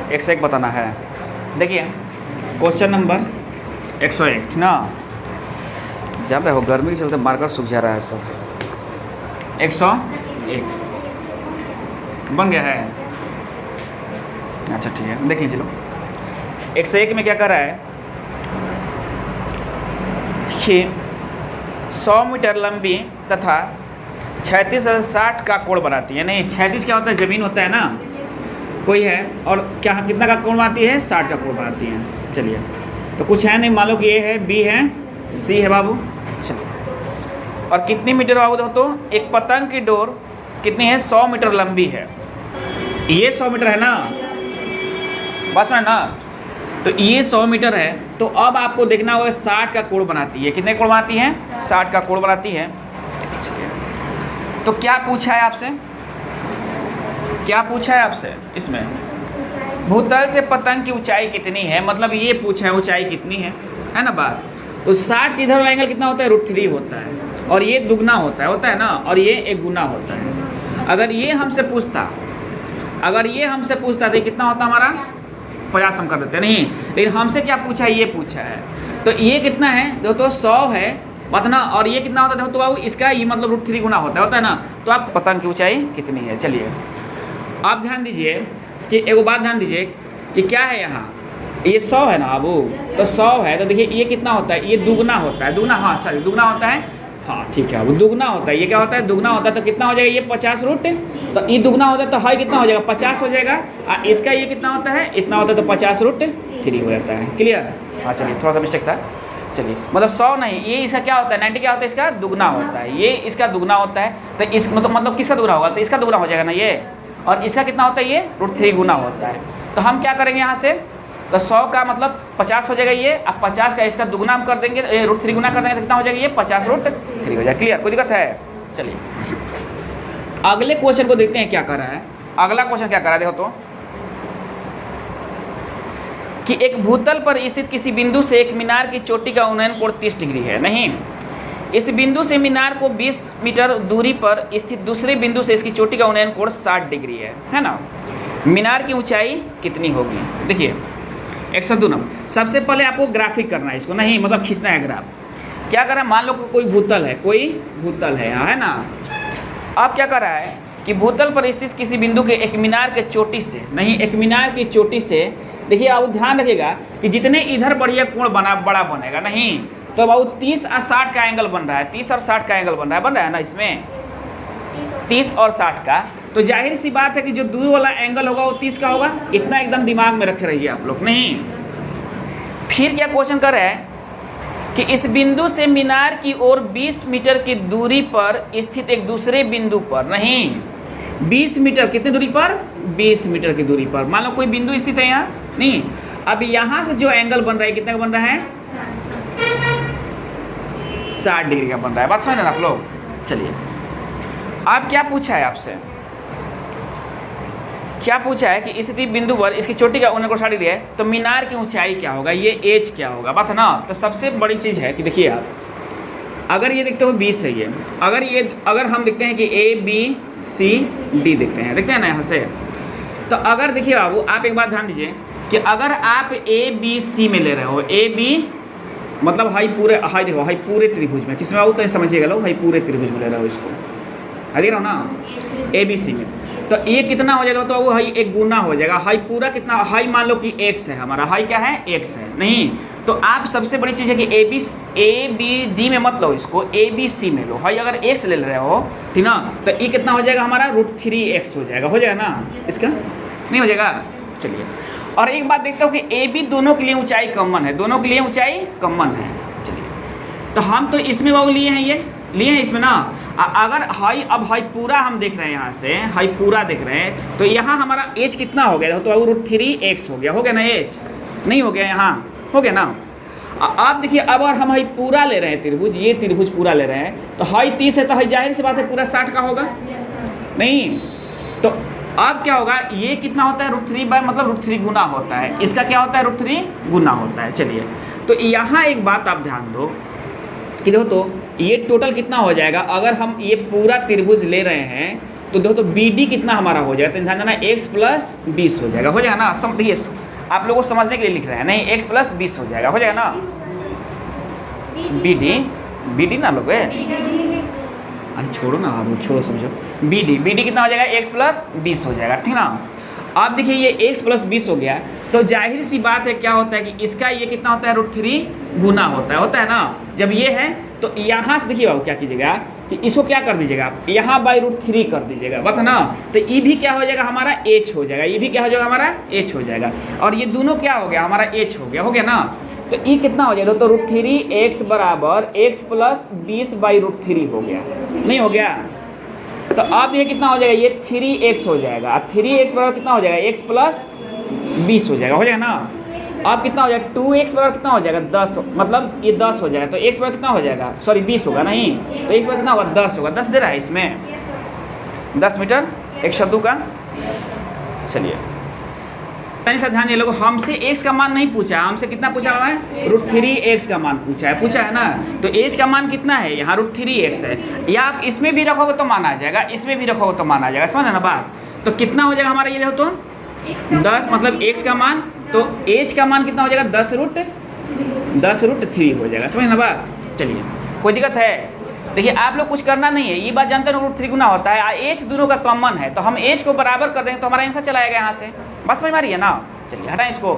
101 बताना है। देखिए क्वेश्चन नंबर 101 ना, जान रहे हो गर्मी के चलते मार्कर सूख जा रहा है सब। 101 बन गया है। अच्छा ठीक है, देख लीजिए लो। 101 में क्या कर रहा है कि 100 मीटर लंबी तथा 36 और 60 का कोण बनाती है। नहीं, 36 क्या होता है, ज़मीन होता है ना, कोई है, और क्या कितना का कोण बनाती है, 60 का कोण बनाती है। चलिए, तो कुछ है नहीं, मान लो कि ए है, बी है, सी है बाबू। चलिए, और कितनी मीटर बाबू देखो तो, एक पतंग की डोर कितनी है, 100 मीटर लंबी है। ये 100 मीटर है ना, बस में ना, तो ये 100 मीटर है। तो अब आपको देखना होगा 60 का कोण बनाती है। कितने कोण बनाती है, 60 का कोण बनाती है। तो क्या पूछा है आपसे, क्या पूछा है आपसे इसमें, भूतल से पतंग की ऊंचाई कितनी है, मतलब ये पूछा है ऊंचाई कितनी है ना बात। तो 60 की इधर वाला एंगल कितना होता है, √3 होता है, और ये दुगना होता है ना, और ये एक गुना होता है। अगर ये हमसे पूछता, तो कितना होता हमारा, 50 हम कर देते नहीं, लेकिन हमसे क्या पूछा है, ये पूछा है। तो ये कितना है देखो तो 100 है बात ना, और ये कितना होता है देखो तो बाबू, इसका ये मतलब √3 गुना होता है ना। तो आप पतंग की ऊंचाई कितनी है। चलिए आप ध्यान दीजिए कि एक बात ध्यान दीजिए कि क्या है यहाँ, ये 100 है ना बाबू, तो 100 है, तो देखिए ये कितना होता है, ये दुगना होता है, दुगना, हाँ सॉरी दुगना होता है, हाँ ठीक है, वो दुगना होता है। ये क्या होता है, दुगना होता है, तो कितना हो जाएगा, ये 50 रूट, तो ये दुगना होता है तो हाई कितना हो जाएगा, 50 हो जाएगा, और इसका ये कितना होता है, इतना होता है, तो 50√3 हो जाता है। क्लियर। हाँ चलिए, थोड़ा सा मिस्टेक था। चलिए, मतलब 100 नहीं, ये इसका क्या होता है, 90 क्या होता है, इसका दुगना होता है, ये इसका दुगना होता है। तो इस मतलब किसका दुगना होगा, तो इसका दुगना हो जाएगा ना ये, और इसका कितना होता है, ये √3 गुना होता है। तो हम क्या करेंगे यहाँ से, तो 100 का मतलब 50 हो जाएगा ये, अब 50 का इसका दुगना हम कर देंगे, √3 गुना कर देंगे तो कितना हो जाएगा, ये 50√3 हो जाएगा। क्लियर, कोई दिक्कत है। चलिए अगले क्वेश्चन को देखते हैं क्या कर रहा है। अगला क्वेश्चन क्या कर रहा है देखो तो, कि एक भूतल पर स्थित किसी बिंदु से एक मीनार की चोटी का उन्नयन कोण 30 डिग्री है। नहीं, इस बिंदु से मीनार को 20 मीटर दूरी पर स्थित दूसरे बिंदु से इसकी चोटी का उन्नयन कोण 60 डिग्री है ना। मीनार की ऊंचाई कितनी होगी। देखिए 102 नंबर, सबसे पहले आपको ग्राफिक करना है इसको, नहीं मतलब खींचना है ग्राफ। क्या कर रहा है, मान लो कोई भूतल है यहाँ, है ना। अब क्या कर रहा है कि भूतल पर स्थित किसी बिंदु के एक मीनार के चोटी से, नहीं एक मीनार की चोटी से, देखिए आप ध्यान रखिएगा कि जितने इधर बढ़िया कोण बड़ा बनेगा, नहीं तो बाबू 30 और 60 का एंगल बन रहा है, 30 और 60 का एंगल बन रहा है ना इसमें, 30 और 60 का। तो जाहिर सी बात है कि जो दूर वाला एंगल होगा वो 30 का होगा। इतना एकदम दिमाग में रखे रहिए आप लोग। नहीं, फिर क्या क्वेश्चन कर रहा है कि इस बिंदु से मीनार की ओर 20 मीटर की दूरी पर स्थित एक दूसरे बिंदु पर, नहीं 20 मीटर, कितनी दूरी पर, 20 मीटर की दूरी पर मान लो कोई बिंदु स्थित है यहाँ। नहीं, अब यहाँ से जो एंगल बन रहा है कितने का बन रहा है, 60 डिग्री का बन रहा है। बात समझ ना आप लोग। चलिए अब क्या पूछा है आपसे, क्या पूछा है कि इस बिंदु पर इसकी चोटी का उन्नयन कोण 60 डिग्री है, तो मीनार की ऊंचाई क्या होगा, ये एज क्या होगा। बात है ना। तो सबसे बड़ी चीज़ है कि देखिए आप अगर ये देखते हो 20 है ये, अगर हम देखते हैं कि ABCD देखते हैं ना यहाँ से, तो अगर देखिए बाबू आप एक बात ध्यान दीजिए कि अगर आप ABC में ले रहे हो, AB मतलब हाई देखो हाई पूरे त्रिभुज में, किस में बाबू तो समझिएगा लोग, हाई पूरे त्रिभुज में ले रहे हो इसको, देख रहा हो ना ABC में, तो ये कितना हो जाएगा, तो वो हाई एक गुना हो जाएगा। हाई पूरा कितना, हाई मान लो कि x है हमारा, हाई क्या है, x है। नहीं तो आप सबसे बड़ी चीज़ है कि ABD में मत लो इसको, ABC में लो। हाई अगर x ले रहे हो, ठीक ना, तो ये कितना हो जाएगा हमारा, √3x हो जाएगा ना, इसका नहीं हो जाएगा। चलिए और एक बात देखते हो कि AB दोनों के लिए ऊंचाई कॉमन है, दोनों के लिए ऊंचाई कॉमन है। चलिए तो हम तो इसमें बाबू लिए हैं इसमें ना। अगर हाई, अब हाई पूरा हम देख रहे हैं, यहाँ से हाई पूरा देख रहे हैं, तो यहाँ हमारा एज कितना हो गया, तो √3x हो गया ना, एज नहीं हो गया, यहाँ हो गया ना। अब देखिए अब अगर हम हाई पूरा ले रहे हैं त्रिभुज, ये त्रिभुज पूरा ले रहे हैं, तो हाई 30 है, तो हाई जाहिर सी बात है पूरा 60 का होगा। नहीं तो अब क्या होगा, ये कितना होता है, √3 मतलब √3 गुना होता है, इसका क्या होता है, √3 गुना होता है। चलिए तो यहाँ एक बात आप ध्यान दो कि देखो तो ये टोटल कितना हो जाएगा, अगर हम ये पूरा त्रिभुज ले रहे हैं तो देखो तो बी डी कितना हमारा हो जाएगा, तो ध्यान देना x प्लस 20 हो जाएगा, हो जाएगा ना। देखिए आप लोगों को समझने के लिए लिख रहे हैं, नहीं x प्लस 20 हो जाएगा, हो जाएगा ना। बी डी ना लोगे, अरे छोड़ो ना आप, छोड़ो समझो। बी डी कितना हो जाएगा, x प्लस 20 हो जाएगा, ठीक ना। अब देखिए ये x प्लस 20 हो गया, तो जाहिर सी बात है क्या होता है कि इसका ये कितना होता है, √3 गुना होता है ना। जब ये है तो यहाँ से देखिए बाबू क्या कीजिएगा कि इसको क्या कर दीजिएगा, यहाँ बाई √3 कर दीजिएगा, बता ना। तो ये भी क्या हो जाएगा हमारा h हो जाएगा, ये भी क्या हो जाएगा हमारा h हो जाएगा, और ये दोनों क्या हो गया हमारा h हो गया ना। तो ये कितना हो जाएगा, तो √3x बराबर x प्लस 20 बाई √3 हो गया, नहीं हो गया। तो अब ये कितना हो जाएगा, ये 3x हो जाएगा, 3x बराबर कितना हो जाएगा, x प्लस 20 हो जाएगा ना। अब कितना हो जाएगा, 2x बराबर कितना हो जाएगा, 10, मतलब ये 10 हो जाएगा, तो x बराबर कितना हो जाएगा, सॉरी 20 होगा नहीं, तो x बराबर कितना होगा, 10 होगा। 10 दे रहा है इसमें, 10 मीटर 102 का। चलिए सा ध्यान ये लोग, हमसे x का मान नहीं पूछा, हमसे कितना पूछा हुआ है, √3x का मान पूछा है ना। तो h का मान कितना है, यहाँ √3x है, या आप इसमें भी रखोगे तो मान आ जाएगा, इसमें भी रखोगे तो मान आ जाएगा, समझ ना बात। तो कितना हो जाएगा हमारा ये देखो तो 10, मतलब x का मान, तो h का मान कितना हो जाएगा, 10√3 हो जाएगा, समझ ना बात। चलिए कोई दिक्कत है, देखिए आप लोग कुछ करना नहीं है, ये बात जानते हैं √3 गुना होता है, h दोनों का कॉमन है, तो हम h को बराबर कर देंगे तो हमारा आंसर चला आएगा यहाँ से, बस समझ मारिए ना। चलिए हटाएं इसको।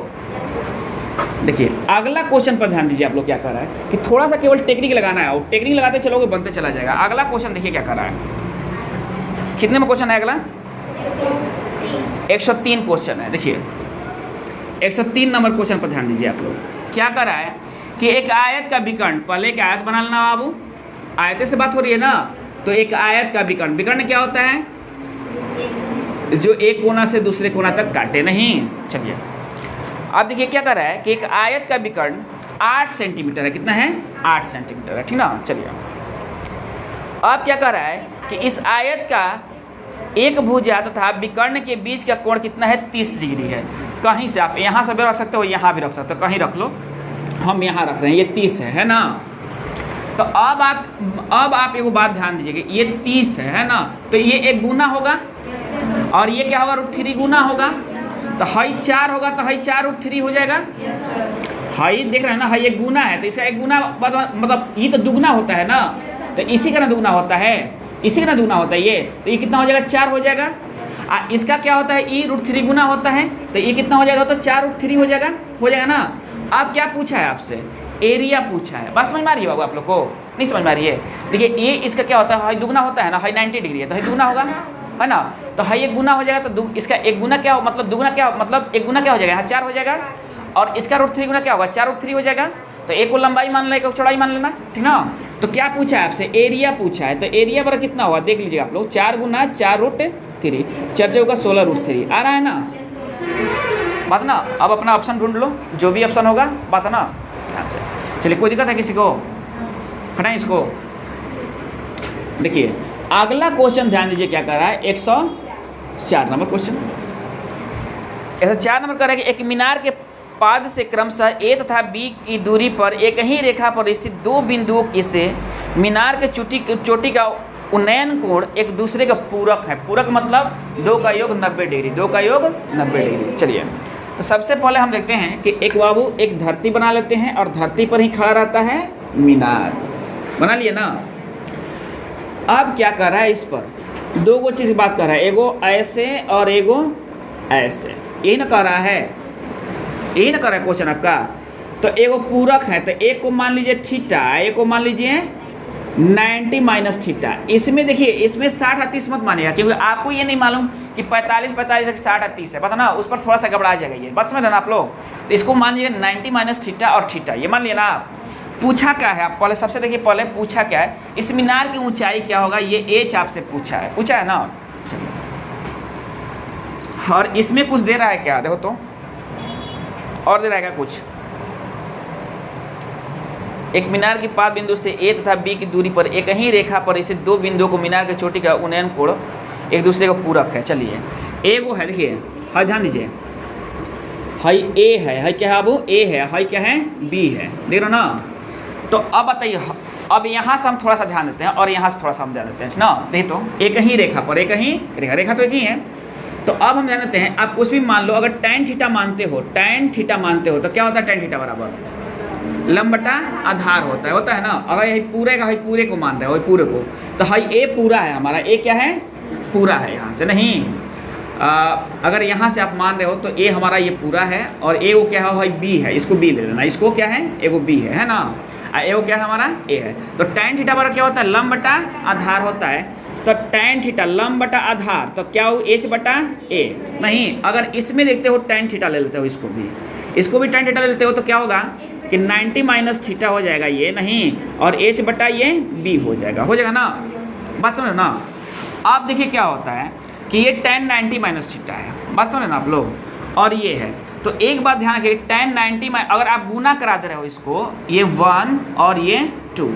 देखिए अगला क्वेश्चन पर ध्यान दीजिए, आप लोग क्या कर रहा है कि थोड़ा सा केवल टेक्निक लगाना है, और टेक्निक लगाते चलोगे बनते चला जाएगा। अगला क्वेश्चन देखिए क्या कर रहा है, कितने में क्वेश्चन है अगला, 103 क्वेश्चन है। देखिए 103 नंबर क्वेश्चन पर ध्यान दीजिए, आप लोग क्या कर रहा है कि एक आयत का विकर्ण, पहले एक आयत बना लेना बाबू, आयत से बात हो रही है ना। तो एक आयत का विकर्ण क्या होता है, जो एक कोना से दूसरे कोना तक काटे नहीं। चलिए अब देखिए क्या कर रहा है कि एक आयत का विकर्ण 8 सेंटीमीटर है, कितना है, 8 सेंटीमीटर है, ठीक ना। चलिए अब क्या कर रहा है कि इस आयत का एक भुजा तथा विकर्ण के बीच का कोण कितना है, 30 डिग्री है। कहीं से आप यहाँ से भी रख सकते हो, यहाँ भी रख सकते हो, कहीं रख लो, हम यहाँ रख रहे हैं, ये 30 है ना। तो अब आप एक बात ध्यान दीजिएगा, ये 30 है ना, तो ये एक गुना होगा, और ये क्या होगा, √3 गुना होगा। तो हाई 4 होगा, तो हाई 4 √3 हो जाएगा। हाई देख रहे हैं ना, हाई एक गुना है, तो इसका एक गुना मतलब ये तो दुगना होता है ना, तो इसी का ना दुगना होता है, इसी का ना दुगना होता है ये, तो ये कितना हो जाएगा, 4 हो जाएगा। इसका क्या होता है, ये √3 गुना होता है, तो ये कितना हो जाएगा, तो 4 √3 हो जाएगा ना। अब क्या पूछा है आपसे, एरिया पूछा है, बात समझ में आ रही है बाबू आप लोग को, नहीं समझ में आ रही है। देखिए ये इसका क्या होता है, हाई दुगना होता है ना, हाई 90 डिग्री है, तो हाई दुगना होगा, है ना। तो हाई एक गुना हो जाएगा, तो इसका एक गुना क्या मतलब दुगना क्या मतलब एक गुना क्या हो जाएगा, यहाँ 4 हो जाएगा, और इसका √3 गुना क्या होगा, 4 √3 हो जाएगा। तो एक को लंबाई मान लेना, एक को चौड़ाई मान लेना, ठीक ना। तो क्या पूछा है आपसे, एरिया पूछा है, तो एरिया पर कितना होगा देख लीजिए आप लोग, 4 गुना 4 √3, 4 चौका 16 √3 आ रहा है ना, बात ना। अब अपना ऑप्शन ढूंढ लो, जो भी ऑप्शन होगा, बात ना ध्यान से। चलिए कोई दिक्कत है किसी को, हटाएं इसको। देखिए अगला क्वेश्चन ध्यान दीजिए क्या कर रहा है, 104 नंबर क्वेश्चन। 104 नंबर कर रहा है कि एक मीनार के पाद से क्रमशः ए तथा बी की दूरी पर एक ही रेखा पर स्थित दो बिंदुओं की से मीनार के चोटी का उन्नयन कोण एक दूसरे का पूरक है। पूरक मतलब 2 का योग 90 डिग्री, 2 का योग 90 डिग्री। चलिए तो सबसे पहले हम देखते हैं कि एक बाबू एक धरती बना लेते हैं, और धरती पर ही खड़ा रहता है मीनार, बना लिए ना। अब क्या कर रहा है, इस पर 2 चीज़ बात कर रहा है, एगो ऐसे और एगो ऐसे, यही ना कर रहा है, यही ना कर रहा है क्वेश्चन आपका। तो एगो पूरक है, तो एक को मान लीजिए थीटा, एक को मान लीजिए 90 माइनस थीटा। इसमें देखिए, इसमें 60 और 30 मत मानिएगा, क्योंकि आपको ये नहीं मालूम कि 45 से 60 और 30 है, पता ना, उस पर थोड़ा सा घबरा जाएगा ये, बात समझ लेना आप लोग। तो इसको मान लीजिए 90 माइनस थीटा और थीटा, ये मान लिया ना आप। पूछा क्या है, आप पहले सबसे देखिए, पहले पूछा क्या है, इस मीनार की ऊंचाई क्या होगा, ये एच आपसे पूछा है ना। चलिए, और इसमें कुछ दे रहा है क्या, देखो तो, और दे रहा है क्या कुछ, एक मीनार की पाद बिंदु से ए तथा बी की दूरी पर एक ही रेखा पर इसे 2 बिंदुओं को मीनार के चोटी का उन्नयन कोण एक दूसरे को पूरक है। चलिए एगो है, देखिए हाई ध्यान दीजिए, हाई ए है, हाई क्या है बाबू, ए है, हाई क्या है, बी है, देख रहे हो ना। तो अब बताइए अब यहाँ से हम थोड़ा सा ध्यान देते हैं और यहाँ से थोड़ा सा हम ध्यान देते हैं ना। देखिए तो एक ही रेखा पर एक ही रेखा तो एक ही है। तो अब हम ध्यान देते हैं, आप कुछ भी मान लो, अगर tan थीटा मानते हो तो क्या होता है tan थीटा बराबर लंब बटा आधार होता है ना। अगर यही पूरे को मान रहे हो, पूरे को, तो हाई ए पूरा है हमारा, ए क्या है पूरा है, यहाँ से नहीं। अगर यहाँ से आप मान रहे हो तो ए हमारा ये पूरा है और ए वो क्या है बी है, इसको बी ले लेना, इसको क्या है एगो बी है ना, ए वो क्या है हमारा ए है। तो tan थीटा बराबर क्या होता है लंब बटा आधार होता है। तो tan थीटा लंब बटा आधार तो क्या हो h बटा a। नहीं, अगर इसमें देखते हो tan थीटा ले लेते हो, इसको भी tan थीटा ले लेते हो तो क्या होगा कि 90 माइनस थीटा हो जाएगा ये, नहीं, और h बटा ये b हो जाएगा ना। बात समझो ना। आप देखिए क्या होता है कि ये tan 90 माइनस थीटा है, बात समझे ना आप लोग, और ये है। तो एक बात ध्यान रखिए, tan 90 अगर आप गुना करा दे रहे हो इसको, ये 1 और ये 2,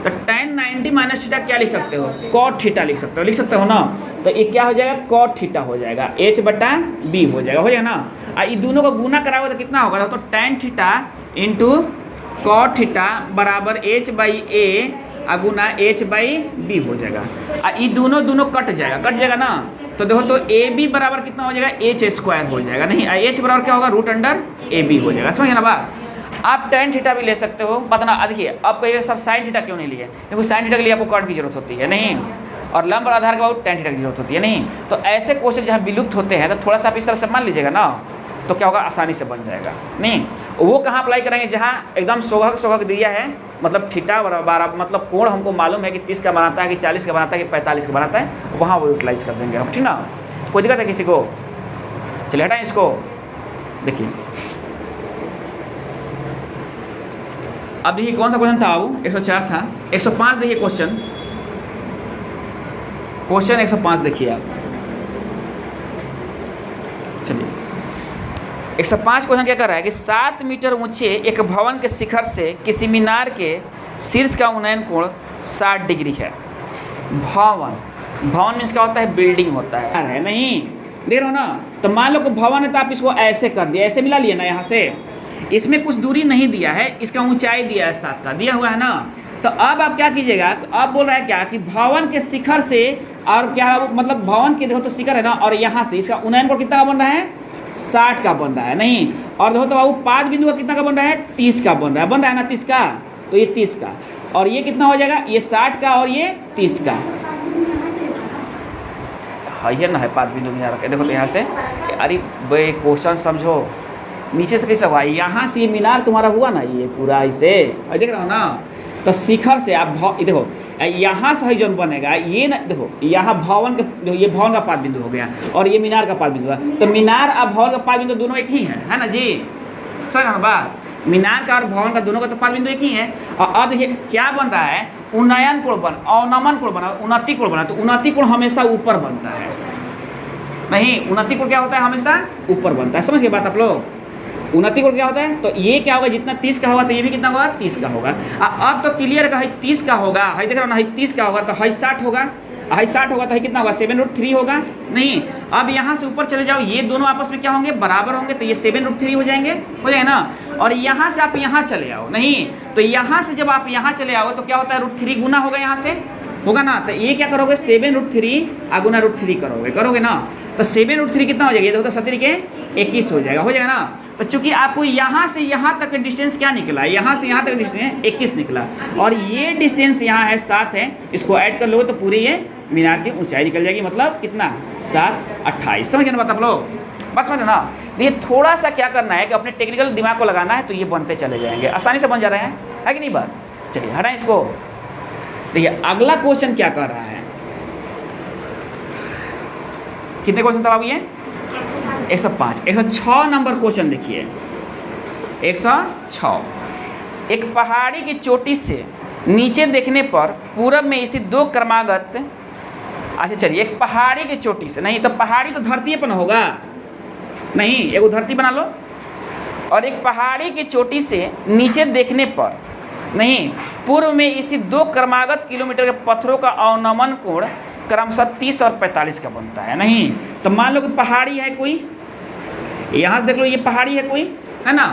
तो tan 90 माइनस थीटा क्या लिख सकते हो cot थीटा लिख सकते हो ना। तो ये क्या हो जाएगा cot थीटा हो जाएगा, h बटा b हो जाएगा ना। ये दोनों को गुना कराओगे तो कितना होगा, तो tan theta into cot theta बराबर h by a Guna h by b हो जाएगा। ये दोनों कट जाएगा ना। तो देखो तो ए बी बराबर कितना हो जाएगा एच स्क्वायर हो जाएगा, नहीं एच बराबर क्या होगा रूट अंडर ए बी हो जाएगा। समझ ना बात। आप tan थीटा भी ले सकते हो, बताना। देखिए आप कहिए सर sin थीटा क्यों नहीं लिए, क्योंकि sin थीटा के लिए आपको कॉट की जरूरत होती है, नहीं, और लंब और आधार के बाद tan थीटा की जरूरत होती है, नहीं। तो ऐसे क्वेश्चन जहाँ विलुप्त होते हैं तो थोड़ा सा आप इस तरह से मान लीजिएगा ना, तो क्या होगा आसानी से बन जाएगा। नहीं, वो कहाँ अप्लाई करेंगे जहाँ एकदम सोहक दिया है, मतलब थीटा बराबर मतलब कोण हमको मालूम है कि 30 का बनाता है कि 40 का बनाता है कि 45 का बनाता है, वहाँ वो यूटिलाइज कर देंगे हम, ठीक ना। कोई दिक्कत है किसी को? चलिए हटाएं इसको। देखिए अब देखिए कौन सा क्वेश्चन था वो 104 था, 105 देखिए क्वेश्चन 105 देखिए आप। चलिए 105 क्वेश्चन क्या कर रहा है कि 7 मीटर ऊंचे एक भवन के शिखर से किसी मीनार के शीर्ष का उन्नयन कोण 60 डिग्री है। भवन मीन्स क्या होता है, बिल्डिंग होता है नहीं, देख रहे हो ना। तो मान लो कि भवन है तो आप इसको ऐसे कर दिया, ऐसे मिला लिया ना, यहाँ से इसमें कुछ दूरी नहीं दिया है, इसका ऊंचाई दिया है 7 का दिया हुआ है ना। तो अब आप क्या कीजिएगा, तो आप बोल रहा है क्या कि भवन के शिखर से, और क्या मतलब भवन के देखो तो शिखर है ना, और यहाँ से इसका उन्नयन कोण कितना का बन रहा है 60 का बन रहा है, नहीं। और देखो तो बाबू 5 बिंदु का कितना का बन रहा है 30 का बन रहा है ना 30 का। तो ये 30 का और ये कितना हो जाएगा, ये 60 का और ये 30 का। हाँ ये ना है 5 बिंदु में रखे, देखो तो यहाँ से, अरे भाई क्वेश्चन समझो, नीचे से कैसे हुआ, यहाँ से ये मीनार तुम्हारा हुआ ना, ये पूरा ऐसे देख रहा हो ना। तो शिखर से आप देखो यहाँ से ही जौन बनेगा ये ना, देखो यहाँ भवन का, ये भवन का 5 बिंदु हो गया और ये मीनार का 5 बिंदु है। तो मीनार और भवन का 5 बिंदु दोनों एक ही है ना जी, सही ना बात। मीनार का और भवन का दोनों का तो 5 बिंदु एक ही है। और अब देखिए क्या बन रहा है, उन्नयन कोण अवनमन कोण बना, उन्नति कोण बना। तो उन्नति कोण हमेशा ऊपर बनता है, नहीं, उन्नति कोण क्या होता है हमेशा ऊपर बनता है। समझ गए बात आप लोग। उन्नति कोण क्या होता है, तो ये क्या होगा, जितना 30 का होगा तो ये भी कितना होगा 30 का होगा। अब तो क्लियर का 30 का होगा, है देख रहा ना, 30 का होगा तो है 60 होगा, है 60 होगा तो है कितना होगा 7√3 होगा, नहीं। अब यहाँ से ऊपर चले जाओ, ये दोनों आपस में क्या होंगे बराबर होंगे, तो ये 7√3 हो जाएगा ना। और यहाँ से आप यहाँ चले आओ, नहीं, तो यहाँ से जब आप यहाँ चले आओ तो क्या होता है √3 गुना होगा, यहाँ से होगा ना। तो ये क्या करोगे 7√3 गुना √3 करोगे ना। तो 7√3 कितना हो जाएगा, देखो तो 7 के 21 हो जाएगा ना। तो चूंकि आपको यहाँ से यहाँ तक डिस्टेंस क्या निकला, यहाँ से यहाँ तक डिस्टेंस 21 निकला, और ये डिस्टेंस यहाँ है 7 है, इसको ऐड कर लोगे तो पूरी ये मीनार की ऊंचाई निकल जाएगी, मतलब कितना 7 28। समझ ना बात आप लोग, बस समझ ना। ये थोड़ा सा क्या करना है कि अपने टेक्निकल दिमाग को लगाना है, तो ये बनते चले जाएंगे, आसानी से बन जा रहे हैं, है कि नहीं बात। चलिए हटाएं इसको। देखिए अगला क्वेश्चन क्या कर रहा है, कितने क्वेश्चन था बाबू ये 105, 106 नंबर क्वेश्चन देखिए 106। एक पहाड़ी की चोटी से नीचे देखने पर पूरब में स्थित 2 क्रमागत, अच्छा चलिए एक पहाड़ी की चोटी से, नहीं तो पहाड़ी तो धरती पर होगा, नहीं एगो धरती बना लो, और एक पहाड़ी की चोटी से नीचे देखने पर, नहीं, पूर्व में स्थित 2 क्रमागत किलोमीटर के पत्थरों का अवनमन कोण क्रमशः 30 और 45 का बनता है, नहीं। तो मान लो कि पहाड़ी है कोई, यहाँ से देख लो ये पहाड़ी है कोई, है ना,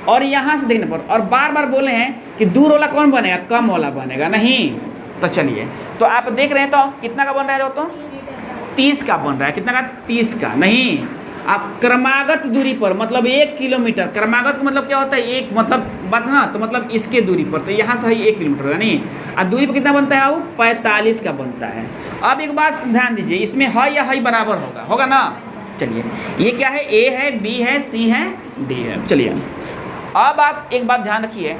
और यहाँ से देखने पर, और बार बार बोले हैं कि दूर वाला कौन बनेगा, कम वाला बनेगा, नहीं। तो चलिए, तो आप देख रहे हैं तो कितना का बन रहा है दोस्तों, 30 का बन रहा है। कितना का, 30 का। नहीं, आप क्रमागत दूरी पर, मतलब 1 किलोमीटर, क्रमागत का मतलब क्या होता है, एक मतलब बात ना, तो मतलब इसके दूरी पर, तो यहाँ से ही 1 किलोमीटर होगा, नहीं। और दूरी पर कितना बनता है वो, 45 का बनता है। अब एक बात ध्यान दीजिए, इसमें है या है बराबर होगा, होगा ना। चलिए, ये क्या है, ए है, बी है, सी है, डी है। चलिए, अब आप एक बात ध्यान रखिए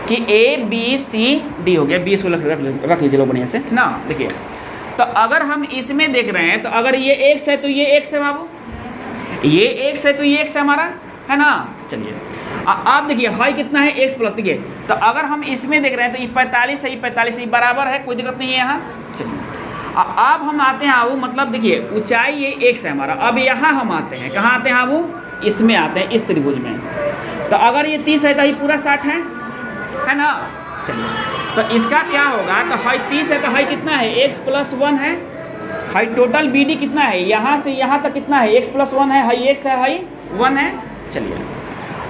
कि ए बी सी डी हो गया, 20 को रख लीजिए लोग बढ़िया से ना। देखिए, तो अगर हम इसमें देख रहे हैं, तो अगर ये x है तो ये x है बाबू, ये x है तो ये x है हमारा, है ना। चलिए, आप देखिए हाई कितना है, x प्लस। देखिए, तो अगर हम इसमें देख रहे हैं तो ये 45 है, ये 45 बराबर है, कोई दिक्कत नहीं है यहाँ। चलिए, अब हम आते हैं आबू, मतलब देखिए ऊंचाई ये x है हमारा। अब यहाँ हम आते हैं, कहाँ आते हैं आबू, इसमें आते हैं, इस त्रिभुज में। तो अगर ये 30 है तो ये पूरा 60 है ना। चलिए, तो इसका क्या होगा, तो हाई 30 है तो हाई कितना है, x प्लस 1 है। हाई टोटल बी डी कितना है, यहाँ से यहाँ तक कितना है, x प्लस 1 है, हाई x है, हाई 1 है। चलिए,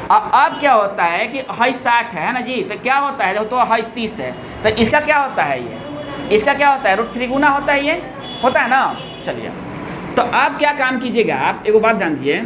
अब क्या होता है कि हाई 60 है ना जी, तो क्या होता है, तो हाई 30 है, तो इसका क्या होता है, ये इसका क्या होता है, √3 गुना होता है, ये होता है ना। चलिए, तो आप क्या काम कीजिएगा, आप एक बात ध्यान दीजिए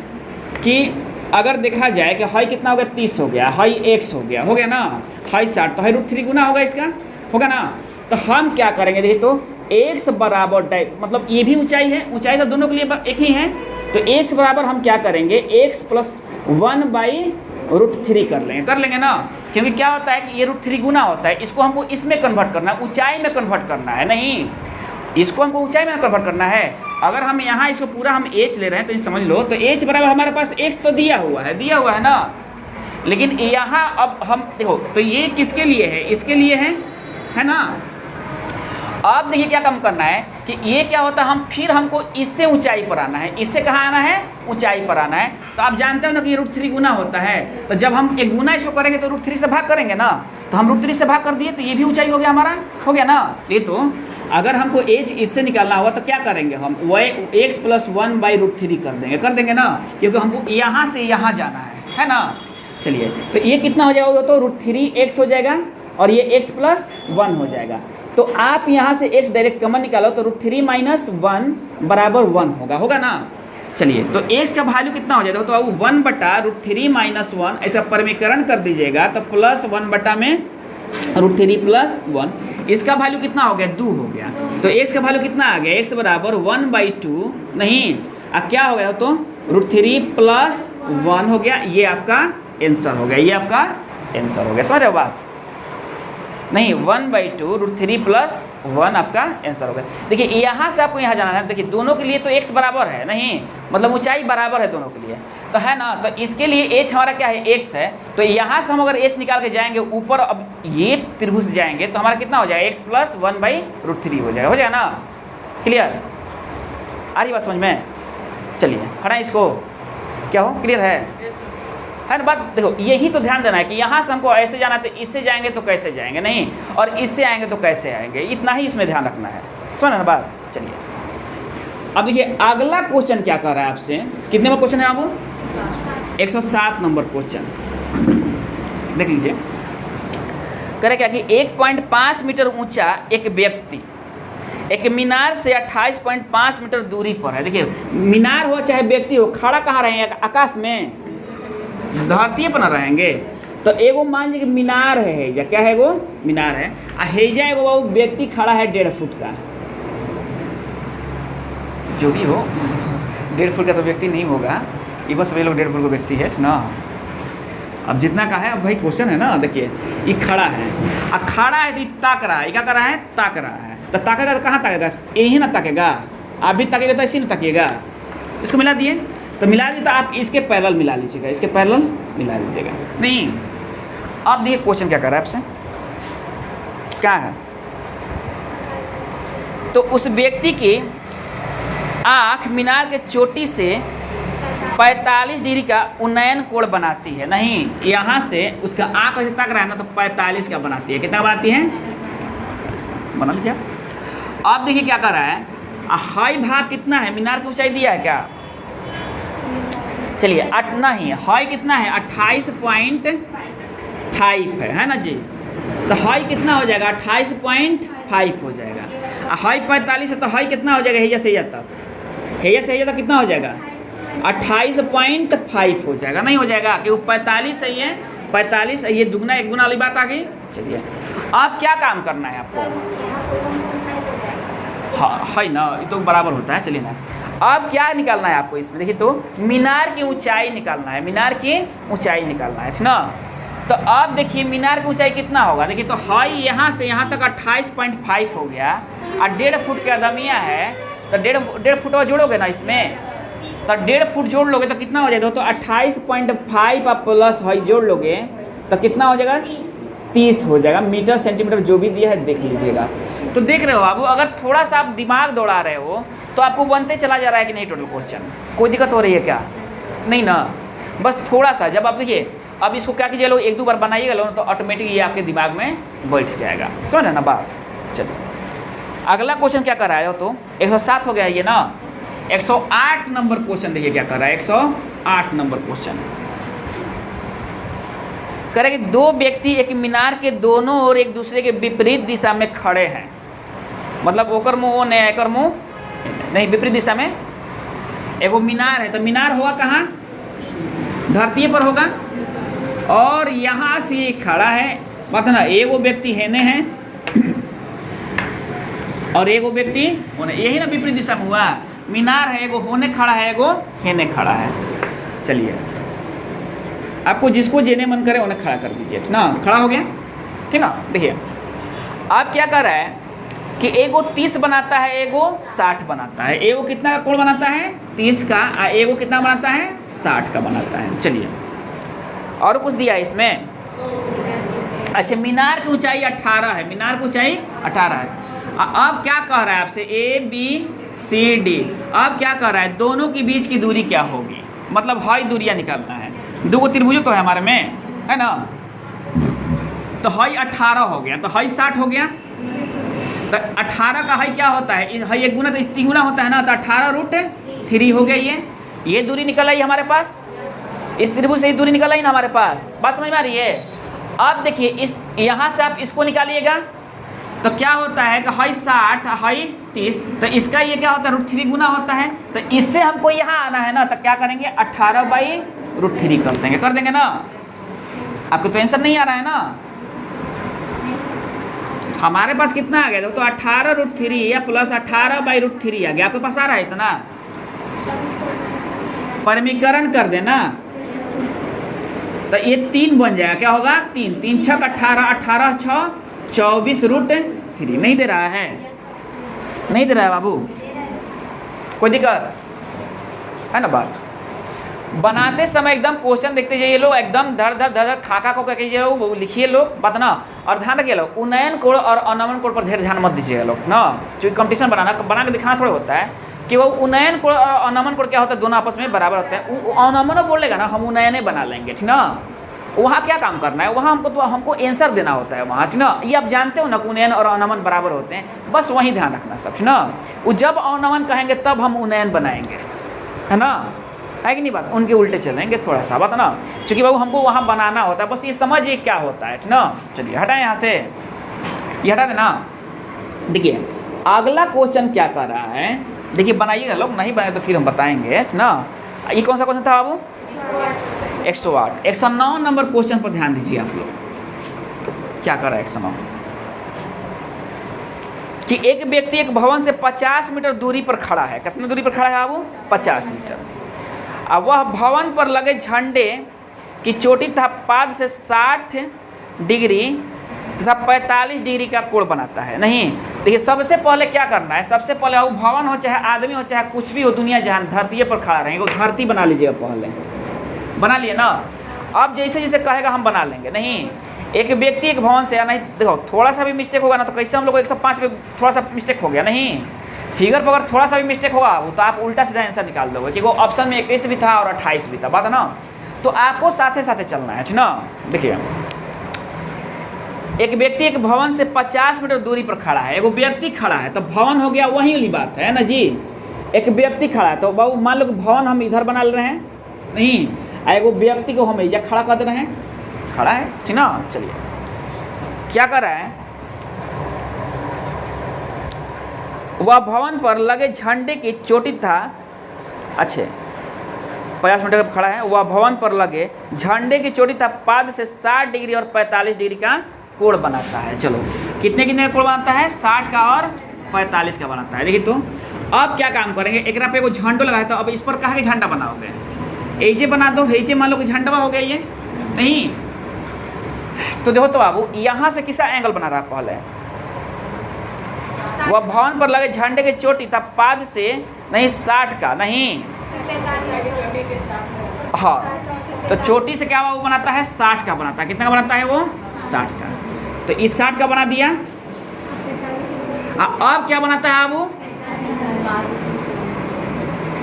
कि अगर देखा जाए कि हाई कितना हो गया, 30 हो गया, हाई x हो गया ना, हाई 60, तो हाई √3 गुना होगा इसका, होगा ना। तो हम क्या करेंगे, देखिए तो x बराबर टाइप, मतलब ये भी ऊंचाई है, ऊंचाई तो दोनों के लिए एक ही है, तो x बराबर हम क्या करेंगे, x प्लस 1/√3 कर लेंगे ना। क्योंकि क्या होता है कि ये √3 गुना होता है, इसको हमको इसमें कन्वर्ट करना है, ऊंचाई में कन्वर्ट करना है, नहीं, इसको हमको ऊंचाई में कन्वर्ट करना है। अगर हम यहाँ इसको पूरा हम h ले रहे हैं तो ये समझ लो, तो h बराबर हमारे पास x तो दिया हुआ है ना। लेकिन यहाँ अब हम देखो, तो ये किसके लिए है, इसके लिए है ना। अब देखिए क्या काम करना है कि ये क्या होता है, फिर हमको इससे ऊंचाई पर आना है, इससे कहाँ आना है, ऊंचाई पर आना है। तो आप जानते हो ना कि ये √3 गुना होता है, तो जब हम एक गुना इसको करेंगे तो √3 से भाग करेंगे ना, तो हम √3 से भाग कर दिए, तो ये भी ऊंचाई हो गया हमारा, हो गया ना। ये तो अगर हमको h इससे निकालना होगा तो क्या करेंगे, हम x प्लस 1/√3 कर देंगे ना, क्योंकि हमको यहाँ से यहाँ जाना है ना। चलिए, तो ये कितना हो जाएगा, तो √3x हो जाएगा और ये x प्लस 1 हो जाएगा। तो आप यहाँ से x डायरेक्ट कॉमन निकालो, तो √3 - 1 बराबर 1 होगा ना। चलिए, तो x का वैल्यू कितना हो जाएगा, तो 1/√3 - 1 ऐसा परमीकरण कर दीजिएगा, तो प्लस 1 में √3 प्लस 1, इसका वैल्यू कितना हो गया, 2 हो गया। तो x का वैल्यू कितना आ गया, x बराबर 1/2, नहीं क्या हो गया, तो √3 प्लस 1 हो गया। ये आपका आंसर हो गया, ये आपका आंसर हो गया, समझ रहे हो बात, नहीं 1/2 √3 प्लस 1 आपका आंसर हो गया। देखिए, यहाँ से आपको यहाँ जाना है, देखिए दोनों के लिए तो x बराबर है, नहीं मतलब ऊंचाई बराबर है दोनों के लिए, तो है ना। तो इसके लिए h हमारा क्या है, x है, तो यहाँ से हम अगर h निकाल के जाएंगे ऊपर, अब ये त्रिभुज जाएंगे तो हमारा कितना हो जाएगा, x प्लस 1/√3 हो जाएगा ना। क्लियर, आ रही बात समझ में। चलिए, हटाएं इसको, क्या हो, क्लियर है ना बात। देखो, यही तो ध्यान देना है कि यहाँ से हमको ऐसे जाना है, तो इससे जाएंगे तो कैसे जाएंगे, नहीं, और इससे आएंगे तो कैसे आएंगे, इतना ही इसमें ध्यान रखना है, समझ ना बात। चलिए, अब देखिए अगला क्वेश्चन क्या कर रहा है आपसे, कितने नंबर क्वेश्चन है आप, 107 नंबर क्वेश्चन देख लीजिए। करे क्या कि 1.5 मीटर ऊंचा एक व्यक्ति एक मीनार से 28.5 मीटर दूरी पर है। देखिए, मीनार हो चाहे व्यक्ति हो, खड़ा कहाँ रहेंगे, आकाश में, धरती पर न रहेंगे। तो एगो मान लीजिए कि मीनार है, या क्या है, वो मीनार है, हेजा एगो वो व्यक्ति खड़ा है 1.5 फुट का, जो भी हो 1.5 फुट का तो व्यक्ति नहीं होगा, ये बस सभी लोग 1.5 फुट का व्यक्ति है ना। अब जितना का है, अब भाई क्वेश्चन है ना, देखिए ये खड़ा है, अब खड़ा है तो ये ताक रहा है, क्या कर रहा है, ताक रहा है, तो ताकेगा तो कहाँ ताकेगा, यही ना ताकेगा, आप भी ताकेगा तो ऐसे ना ताकिएगा। इसको मिला दिए, तो मिला दिए, तो आप इसके पैरेलल मिला लीजिएगा, इसके पैरेलल मिला लीजिएगा, नहीं। अब देखिए क्वेश्चन क्या कर रहा है आपसे, क्या है, तो उस व्यक्ति की आँख मीनार के चोटी से 45 डिग्री का उन्नयन कोण बनाती है, नहीं यहाँ से उसका आँख ऐसे ताक रहा है ना, तो 45 का बनाती है, कितना बनाती है, बना लीजिए। अब देखिए क्या कर रहा है, हाई भाग कितना है, मीनार की ऊंचाई दिया है क्या, चलिए नहीं, हाई कितना है, 28.5 टाइप है ना जी। तो हाई कितना हो जाएगा 28.5 हो जाएगा। हाई 45 है तो हाई कितना हो जाएगा हैया से हैया तक, हैया से हैया तक कितना हो जाएगा 28.5 हो जाएगा। नहीं हो जाएगा क्योंकि 45 सही है, 45 ये दुगना एक गुना वाली बात आ गई। चलिए अब क्या काम करना है आपको, हाँ है ना, ये तो बराबर होता है। चलिए ना अब क्या निकालना है आपको इसमें, देखिए तो मीनार की ऊंचाई निकालना है, मीनार की ऊंचाई निकालना है, ठीक ना। तो अब देखिए मीनार की ऊंचाई कितना होगा, देखिए तो हाई यहाँ से यहाँ तक 28.5 हो गया और 1.5 फुट का दमिया है, तो 1.5 फुट और जोड़ोगे ना इसमें, तो 1.5 फुट जोड़ लोगे तो कितना हो जाएगा, तो 28.5 आप प्लस हाई जोड़ लोगे तो कितना हो जाएगा 30 हो जाएगा। मीटर सेंटीमीटर जो भी दिया है देख लीजिएगा। तो देख रहे हो बाबू, अगर थोड़ा सा आप दिमाग दौड़ा रहे हो तो आपको बनते चला जा रहा है कि नहीं टोटल क्वेश्चन, कोई दिक्कत हो रही है क्या, नहीं ना। बस थोड़ा सा जब आप देखिए, अब इसको क्या कीजिए लोग, एक दो बार बनाइएगा लोग तो ऑटोमेटिक ये आपके दिमाग में बैठ जाएगा, समझ ना बात। चलिए अगला क्वेश्चन क्या कर रहा है, तो 107 हो गया ये ना। 108 नंबर क्वेश्चन देखिए क्या कर रहा है, 108 नंबर क्वेश्चन कह रहा है कि दो व्यक्ति एक मीनार के दोनों ओर एक दूसरे के विपरीत दिशा में खड़े हैं, मतलब ओकर मुँह वो नहीं एकर मुँह नहीं, विपरीत दिशा में एगो मीनार है, तो मीनार होगा कहाँ, धरती पर होगा, और यहाँ से ये खड़ा है, बात ना, एगो व्यक्ति हेने हैं और एगो व्यक्ति होने, यही ना विपरीत दिशा में हुआ। मीनार है, एगो होने खड़ा है, एगो हेने खड़ा है। चलिए आपको जिसको जेने मन करे उन्हें खड़ा कर दीजिए, ठीक ना, खड़ा हो गया, ठीक ना। देखिए आप क्या कर रहा है कि एगो 30 बनाता है, एगो 60 बनाता है, एगो कितना का कोण बनाता है 30 का, एगो कितना बनाता है 60 का बनाता है। चलिए और कुछ दिया है इसमें, अच्छा मीनार की ऊंचाई 18 है, मीनार की ऊंचाई 18 है। अब क्या कह रहा है आपसे ABCD, अब क्या कह रहा है दोनों के बीच की दूरी क्या होगी, मतलब हाई दूरियां निकालना है। दो गो त्रिभुज तो है हमारे में, है ना, तो हाई 18 हो गया, तो हाई 60 हो गया, तो 18 का हाई क्या होता है, हाई एक गुना तो 3 गुना होता है ना, तो 18√3 हो गया। ये दूरी निकल आई हमारे पास, इस त्रिभुज से ही दूरी निकल आई ना हमारे पास, बात समझ में आ रही है। अब देखिए इस यहाँ से आप इसको निकालिएगा तो क्या होता है कि हाई 60 हाई 30, तो इसका ये क्या होता है √3 गुना होता है, तो इससे हमको यहाँ आना है ना, तो क्या करेंगे 18/√3 कर देंगे ना। आपको तो आंसर नहीं आ रहा है ना, हमारे पास कितना आ गया, तो 18√3 या प्लस 18/√3 आ गया, आपके पास आ रहा है इतना, परमीकरण कर देना तो ये 3 बन जाएगा, क्या होगा 3 3 6 18 18 6 24√3। नहीं दे रहा है, नहीं दे रहा है बाबू, कोई दिक्कत है ना। बात बनाते समय एकदम क्वेश्चन देखते जाइए लोग, एकदम धड़ धड़ धड़ खाका को कीजिए लोग, लिखिए लोग बात ना, और ध्यान रखिए लोग उन्नयन कोण और अनमन कोण पर ध्यान मत दीजिएगा लोग ना, क्योंकि कंपटीशन बना के दिखाना थोड़ा होता है कि वो उन्नयन कोण और अनमन कोण क्या होता है, दोनों आपस में बराबर होते हैं। अनमन बोलेगा ना हम उन्नयन बना लेंगे, ठीक ना। वहाँ क्या काम करना है, वहाँ हमको आंसर देना होता है वहाँ, ठीक ना। ये आप जानते हो ना उन्नयन और अनमन बराबर होते हैं, बस वहीं ध्यान रखना सब, ठीक ना। वो जब अनमन कहेंगे तब हम उन्नयन बनाएंगे, है ना, है कि नहीं बात, उनके उल्टे चलेंगे थोड़ा सा बात ना, क्योंकि बाबू हमको वहाँ बनाना होता है, बस ये समझिए क्या होता है, ठीक ना। चलिए हटाएं यहाँ से, ये हटा देना। देखिए अगला क्वेश्चन क्या कर रहा है, देखिए बनाइएगा लोग, नहीं बनाए तो फिर हम बताएंगे, ठीक ना। ये कौन सा क्वेश्चन था बाबू, 108। 109 नंबर क्वेश्चन पर ध्यान दीजिए आप लोग, क्या कर रहा है 109 कि एक व्यक्ति एक भवन से 50 मीटर दूरी पर खड़ा है, कितनी दूरी पर खड़ा है बाबू 50 मीटर। अब वह भवन पर लगे झंडे की चोटी तथा पाद से 60 डिग्री तथा 45 डिग्री का कोण बनाता है। नहीं देखिए सबसे पहले क्या करना है, सबसे पहले वो भवन हो चाहे आदमी हो चाहे कुछ भी हो, दुनिया जहान धरती पर खड़ा रहेंगे, वो धरती बना लीजिएगा, पहले बना लिए ना। अब जैसे जैसे कहेगा हम बना लेंगे। नहीं एक व्यक्ति एक भवन से, या नहीं देखो थोड़ा सा भी मिस्टेक होगा ना तो कैसे हम लोग 105 पे थोड़ा सा मिस्टेक हो गया, नहीं फिगर पर अगर थोड़ा सा भी मिस्टेक होगा वो तो आप उल्टा सीधा आंसर निकाल दोगे, क्योंकि वो ऑप्शन में 21 भी था और 28 भी था, बात है ना। तो आपको साथे साथे चलना है, ठीक ना। देखिए एक व्यक्ति एक भवन से 50 मीटर दूरी पर खड़ा है, एगो व्यक्ति खड़ा है तो भवन हो गया वही वाली बात है ना जी। एक व्यक्ति खड़ा है तो बाबू मान लो भवन हम इधर बना ले रहे हैं, नहीं एगो व्यक्ति को हम इधर खड़ा कर दे रहे हैं, खड़ा है, ठीक ना। चलिए क्या कर रहा है, वह भवन पर लगे झंडे की चोटी था, अच्छे 50 मीटर खड़ा है, वह भवन पर लगे झंडे की चोटी था पाद से 60 डिग्री और 45 डिग्री का कोण बनाता है। चलो कितने कितने का कोण बनाता है, 60 का और 45 का बनाता है। देखिए तो अब क्या काम करेंगे, एक पे एगो झंडो लगाया था, अब इस पर कहाँ के झंडा बनाओगे, एजे बना दो, एजे मान लो कि झंडा हो गया ये नहीं। तो देखो तो बाबू यहाँ से किसा एंगल बना रहा पहले, वह भवन पर लगे झंडे की चोटी था पाद से नहीं 60 का नहीं, हाँ तो चोटी से क्या वो बनाता है 60 का बनाता है, कितना का बनाता है वो 60 का, तो इस 60 का बना दिया। अब क्या बनाता है वो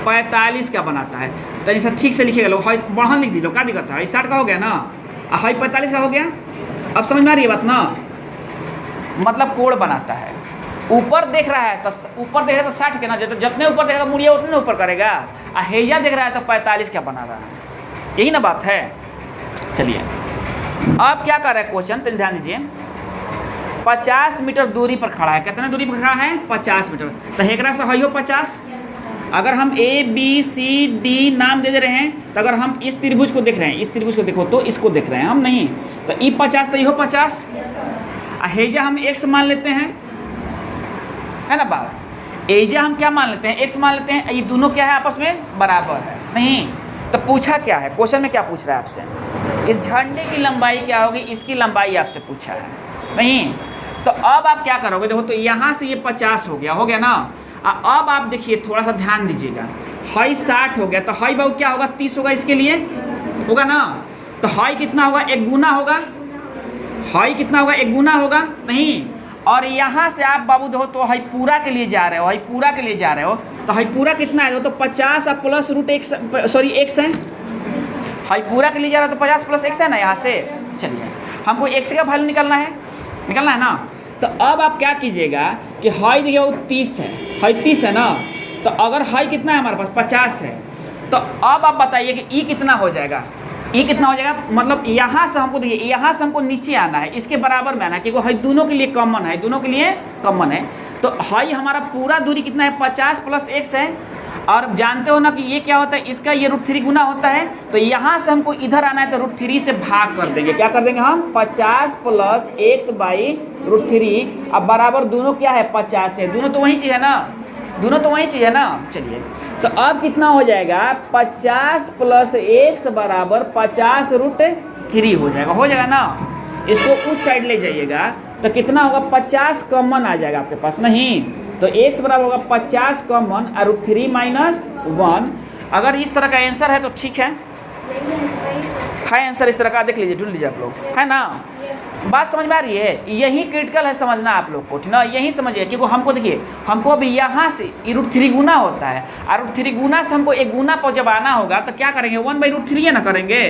45 का बनाता है। तो ऐसा ठीक से लिखिएगा लोग, बढ़न लिख दी लो, क्या दिक्कत है, 60 का हो गया ना, हाई 45 का हो गया। अब समझ में आ रही है बात ना, मतलब कोण बनाता है, ऊपर देख रहा है तो ऊपर देख रहा है तो 60 के ना, तो जितने ऊपर देखेगा मुड़िया उतने ऊपर करेगा, और हेजा देख रहा है तो 45 का बना रहा है, यही ना बात है। चलिए अब क्या कर रहा है क्वेश्चन, तो ध्यान दीजिए, 50 मीटर दूरी पर खड़ा है, कितने दूरी पर खड़ा है 50 मीटर, तो हेकरा से है 50। अगर हम A B C D नाम दे रहे हैं, तो अगर हम इस त्रिभुज को देख रहे हैं, इस त्रिभुज को देखो तो इसको देख रहे हैं हम नहीं, तो ई 50 तो यहो 50, हेजा हम x मान लेते हैं, है ना बात, एजा हम क्या मान लेते हैं x मान लेते हैं, ये दोनों क्या है आपस में बराबर है नहीं। तो पूछा क्या है क्वेश्चन में, क्या पूछ रहा है आपसे, इस झंडे की लंबाई क्या होगी, इसकी लंबाई आपसे पूछा है नहीं। तो अब आप क्या करोगे, देखो तो यहाँ से ये 50 हो गया ना, अब आप देखिए थोड़ा सा ध्यान दीजिएगा, हाई 60 हो गया, तो हाई बाबू क्या होगा 30 होगा, इसके लिए होगा ना, तो हाई कितना होगा, एक गुना होगा, हाई कितना होगा, एक गुना होगा नहीं। और यहाँ से आप बाबू देखो तो हाई पूरा के लिए जा रहे हो, हाई पूरा के लिए जा रहे हो, तो हाई पूरा कितना है, तो 50 और plus root x, sorry x है, हाई पूरा के लिए जा रहा है तो 50 प्लस x है ना यहाँ से। चलिए हमको x का वैल्यू निकालना है ना, तो अब आप क्या कीजिएगा कि हाई देखिए वो 30 है, हाई 30 है ना, तो अगर हाई कितना है हमारे पास 50 है, तो अब आप बताइए कि ई कितना हो जाएगा, ई कितना हो जाएगा, मतलब यहाँ से हमको देखिए, यहाँ से हमको नीचे आना है, इसके बराबर में आना है, क्योंकि हाई दोनों के लिए कॉमन है, दोनों के लिए कॉमन है। तो हाई हमारा पूरा दूरी कितना है 50 प्लस x है, और जानते हो ना कि ये क्या होता है, इसका ये √3 गुना होता है, तो यहाँ से हमको इधर आना है तो √3 से भाग कर देंगे, क्या कर देंगे हम 50 प्लस x बाई √3, अब बराबर दोनों क्या है 50 है, दोनों तो वही चीज़ है ना, दोनों तो वही चीज़ है ना। चलिए तो अब कितना हो जाएगा 50 प्लस x बराबर 50 √3 हो जाएगा ना। इसको उस साइड ले जाइएगा तो कितना होगा 50 कॉमन आ जाएगा आपके पास नहीं, तो x बराबर होगा 50 कॉमन और √3 माइनस 1। अगर इस तरह का आंसर है तो ठीक है आंसर इस तरह का देख लीजिए, ढूंढ लीजिए आप लोग, है ना। बात समझ में आ रही है, यही क्रिटिकल है समझना आप लोग को, ठीक ना, यही समझिए, क्योंकि हमको देखिए हमको अभी यहाँ से √3 गुना होता है, और √3 गुना से हमको एक गुना पर जब आना होगा तो क्या करेंगे 1/√3 है ना करेंगे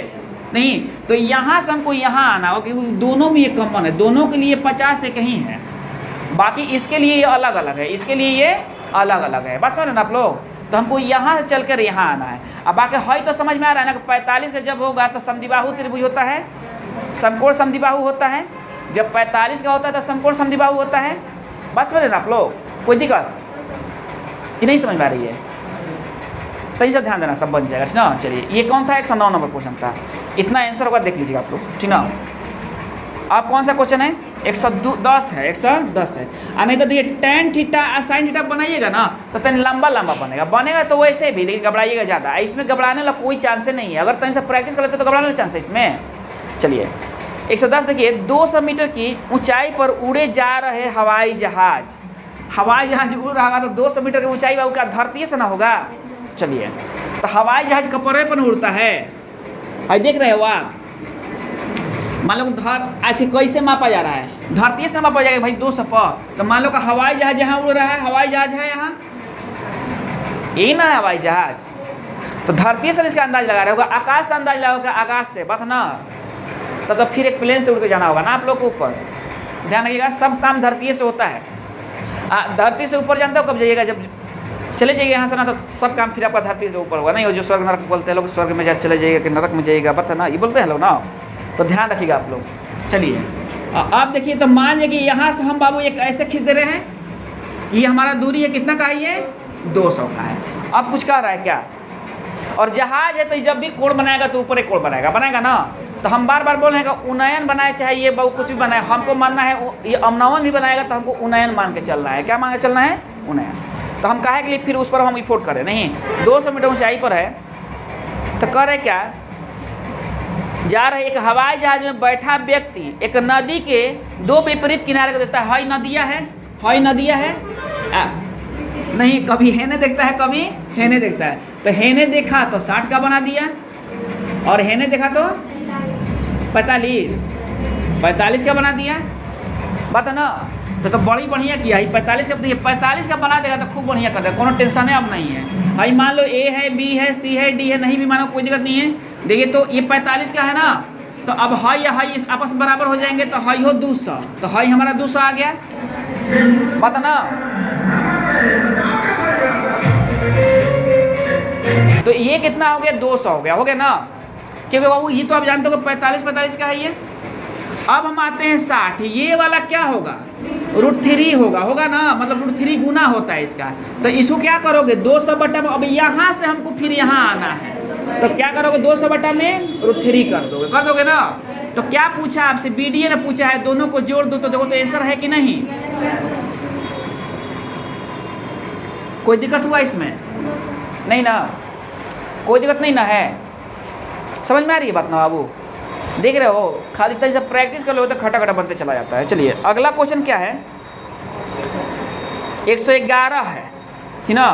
नहीं, तो यहाँ से हमको यहाँ आना हो, क्योंकि दोनों में ये कॉमन है, दोनों के लिए 50 एक ही है, बाकी इसके लिए ये अलग अलग है, इसके लिए ये अलग अलग है, बस समझ ना आप लोग। तो हमको यहाँ से चल कर यहाँ आना है। अब बाकी है तो समझ में आ रहा है ना कि 45 का जब होगा तो समद्विबाहु त्रिभुज होता है, समकोण समद्विबाहु होता है, जब 45 का होता है तो समकोण समद्विबाहु होता है, बस समझ ना आप लोग, कोई दिक्कत कि नहीं समझ में आ रही है, तो ये सब ध्यान देना, सब बन जाएगा, ठीक ना। चलिए ये कौन था 109 नंबर क्वेश्चन था, इतना आंसर होगा देख लीजिएगा आप लोग, ठीक ना। आप कौन सा क्वेश्चन है 110 है, 110 है, और नहीं तो देखिए tan थीटा और sin थीटा बनाइएगा ना तो तन लंबा बनेगा तो वैसे भी, लेकिन घबराइएगा ज़्यादा, इसमें घबराने वाला कोई चांस नहीं है, अगर तन से प्रैक्टिस कर लेते तो घबराने वाला चांस है इसमें। चलिए 110 देखिए, 200 मीटर की ऊंचाई पर उड़े जा रहे हवाई जहाज उड़ रहा होगा तो 200 मीटर की ऊंचाई बाबू का धरती से ना होगा। चलिए तो हवाई जहाज कपड़े पर उड़ता है, देख रहे हो आप, मान लो अच्छा कैसे मापा जा रहा है, धरती से मापा जाएगा भाई 200 पर, तो मान लो का हवाई जहाज यहाँ उड़ रहा है, हवाई जहाज है यहाँ, यही ना हवाई जहाज, तो धरती से इसका अंदाज लगा रहे होगा, आकाश से अंदाज लगा होगा, आकाश से बात ना, तब तो फिर एक प्लेन से उड़ के जाना होगा ना आप लोग को ऊपर, ध्यान रखिएगा सब काम धरती से होता है। धरती से ऊपर जानते हो कब जाइएगा, जब चले जाइए यहाँ से ना, तो सब काम फिर आपका धरती से ऊपर होगा, नहीं हो जो स्वर्ग नरक बोलते हैं लोग, स्वर्ग में जा चले जाइएगा कि नरक में जाइएगा, बता ना, ये बोलते हैं लोग ना, तो ध्यान रखिएगा आप लोग। चलिए अब देखिए, तो मान लीजिए कि यहाँ से हम बाबू एक ऐसे खींच दे रहे हैं, ये हमारा दूरी है कितना का है, ये 200 का है। अब कुछ कह रहा है क्या, और जहाज है तो जब भी कोण बनाएगा तो ऊपर एक कोण बनाएगा ना। तो हम बार बार बोल रहे हैं कि उन्नयन बनाए, चाहे ये बहु कुछ भी बनाए, हमको मानना है ये अवनमन भी बनाएगा तो हमको उन्नयन मान के चलना है। क्या मान के चलना है, उन्नयन। तो हम काहे के लिए फिर उस पर हम इफोर्ट करें, नहीं 200 मीटर ऊंचाई पर है। तो कह रहे क्या, जा रहे एक हवाई जहाज में बैठा व्यक्ति एक नदी के 2 विपरीत किनारे को देखता है। हाई नदिया है, हाई नदिया है नहीं, कभी हेने देखता है, कभी हेने देखता है। तो हेने देखा तो 60 का बना दिया, और हेने देखा तो 45 का बना दिया। बात है ना। तो बड़ी बढ़िया किया, 45 का, 45 का बना देगा तो खूब बढ़िया कर देगा, कोनो टेंशन है अब नहीं है। भाई मान लो ए है, बी है, सी है, डी है, नहीं भी मानो कोई दिक्कत नहीं है। देखिए तो ये 45 का है ना, तो अब हाई या हाई इस आपस में बराबर हो जाएंगे, तो हाई हो 200, तो हाई हमारा 200 आ गया। बात है ना। तो ये कितना हो गया, 200 हो गया ना, क्योंकि बाबू ये तो आप जानते हो कि 45 का है ये। अब हम आते हैं 60, ये वाला क्या होगा, √3 होगा ना, मतलब √3 गुना होता है इसका। तो इसको क्या करोगे, 200 बटा, अब यहाँ से हमको फिर यहाँ आना है, तो क्या करोगे, 200 बटा में √3 कर दोगे ना। तो क्या पूछा आपसे, बीडीए ने पूछा है, दोनों को जोड़ दो, तो देखो तो आंसर है कि नहीं, कोई दिक्कत हुआ इसमें, नहीं ना, कोई दिक्कत नहीं ना है। समझ में आ रही है बात ना बाबू, देख रहे हो, खाली तरह से प्रैक्टिस कर लो तो खटा खटा बनते चला जाता है। चलिए अगला क्वेश्चन क्या है, 111 है, ठीक ना।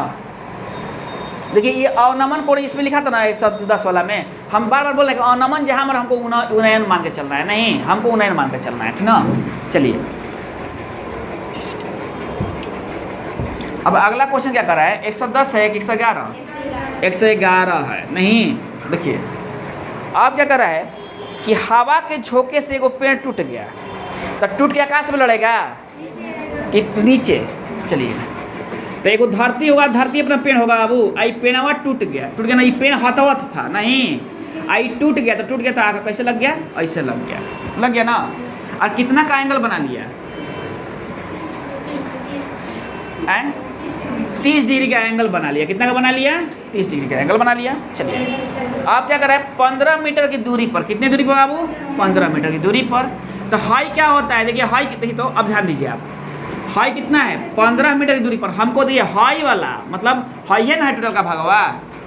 देखिए ये अवनमन कोण इसमें लिखा था ना 110 वाला में, हम बार बार बोल रहे हैं कि अवनमन जहाँ पर हमको उन्नयन मान के चलना है, नहीं हमको उन्नयन मान के चलना है, ठीक ना। चलिए अब अगला क्वेश्चन क्या कर रहा है, 110 है कि 111, 111 है, नहीं। देखिए आप क्या कर रहा है कि हवा के झोंके से एगो पेड़ टूट गया, तो टूट के आकाश में लड़ेगा कि नीचे। चलिए तो एगो धरती होगा, धरती अपना पेड़ होगा बाबू, आई पेड़वा टूट गया ना, ये पेड़ हथवत था नहीं, आई टूट गया, तो टूट गया तो आगे कैसे लग गया, ऐसे लग गया ना। और कितना का एंगल बना लिया, 30 डिग्री का एंगल बना लिया। कितना का बना लिया, 30 डिग्री का एंगल बना लिया। चलिए आप क्या कर रहे हैं, 15 मीटर की दूरी पर, कितनी दूरी पर बाबू, 15 मीटर की दूरी पर। तो हाई क्या होता है, देखिए हाई कितनी, तो अब ध्यान दीजिए आप, हाई कितना है, 15 मीटर की दूरी पर। हमको देखिए हाई वाला मतलब हाई है ना, टोटल का भागवा,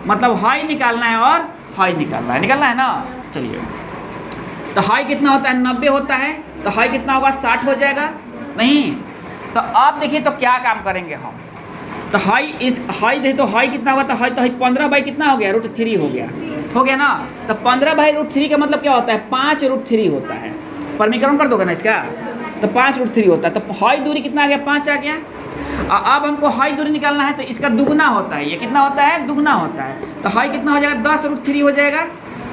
मतलब हाई निकालना है और हाई निकालना है ना। चलिए तो हाई कितना होता है, 90 होता है, तो हाई कितना होगा, 60 हो जाएगा, नहीं। तो आप देखिए तो क्या काम करेंगे हम, तो हाई देखिए तो हाई कितना होगा, तो हाई 15 बाई कितना हो गया, √3 हो गया ना। तो 15 बाई √3 का मतलब क्या होता है, 5 √3 होता है। परमीकरण कर दोगे ना इसका, तो 5 √3 होता है। तो हाई दूरी कितना आ गया, 5 आ गया। अब हमको हाई दूरी निकालना है, तो इसका दुगना होता है, ये कितना होता है, दुगना होता है। तो हाई कितना हो जाएगा, 10 √3 हो जाएगा।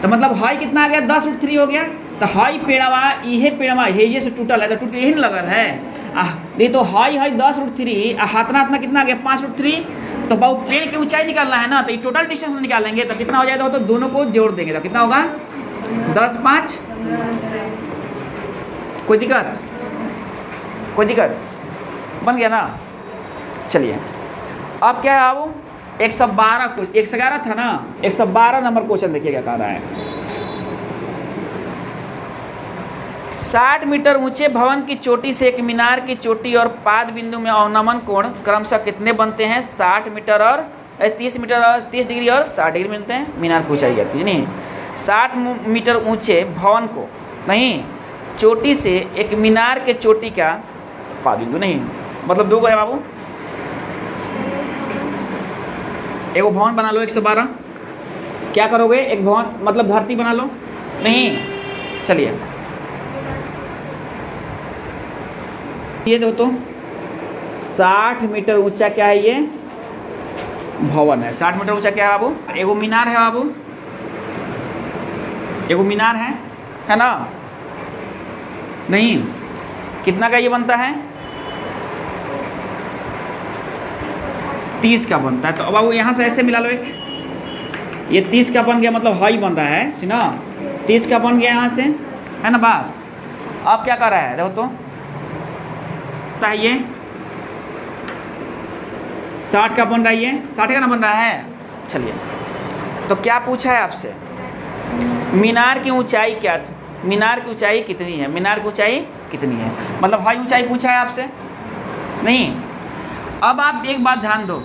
तो मतलब हाई कितना आ गया, 10 √3 हो गया। तो हाई पेड़वा, ये से टूटल है, तो टूट यही लगल है। ये तो हाई 10 √3, हाथना कितना आ गया, 5 √3। तो बहुत पेड़ की ऊंचाई निकालना है ना, तो ये टोटल डिस्टेंस निकालेंगे, तो कितना हो जाएगा, तो दोनों को जोड़ देंगे, तो कितना होगा, 10 5। कोई दिक्कत बन गया ना। चलिए अब क्या है बाबू, 111 था ना, 112 नंबर क्वेश्चन देखिए क्या कह रहा है। 60 मीटर ऊंचे भवन की चोटी से एक मीनार की चोटी और पाद बिंदु में अवनमन कोण क्रमशः कितने बनते हैं, 60 मीटर और 30 डिग्री और 60 डिग्री मिलते हैं। मीनार की ऊंचाई है नहीं, 60 मीटर ऊंचे भवन को, नहीं चोटी से एक मीनार के चोटी का पाद बिंदु, नहीं मतलब 2 है बाबू। एगो भवन बना लो 112, क्या करोगे, एक भवन मतलब धरती बना लो, नहीं। चलिए ये दो, तो 60 मीटर ऊंचा क्या है, ये भवन है। 60 मीटर ऊंचा क्या है बाबू, एगो मीनार है बाबू, एगो मीनार है ना, नहीं कितना का ये बनता है, 30 का बनता है। तो अब बाबू यहाँ से ऐसे मिला लो, एक ये 30 का बन गया, मतलब हाई बन रहा है, ठीक ना, 30 का बन गया यहाँ से, है ना बात। अब क्या कर रहा है देखो तो ये 60 का बन रहा है, ये 60 का ना बन रहा है। चलिए तो क्या पूछा है आपसे, मीनार की ऊंचाई क्या, मीनार की ऊंचाई कितनी है, मीनार की ऊंचाई कितनी है, मतलब हाई ऊंचाई पूछा है आपसे नहीं। अब आप एक बात ध्यान दो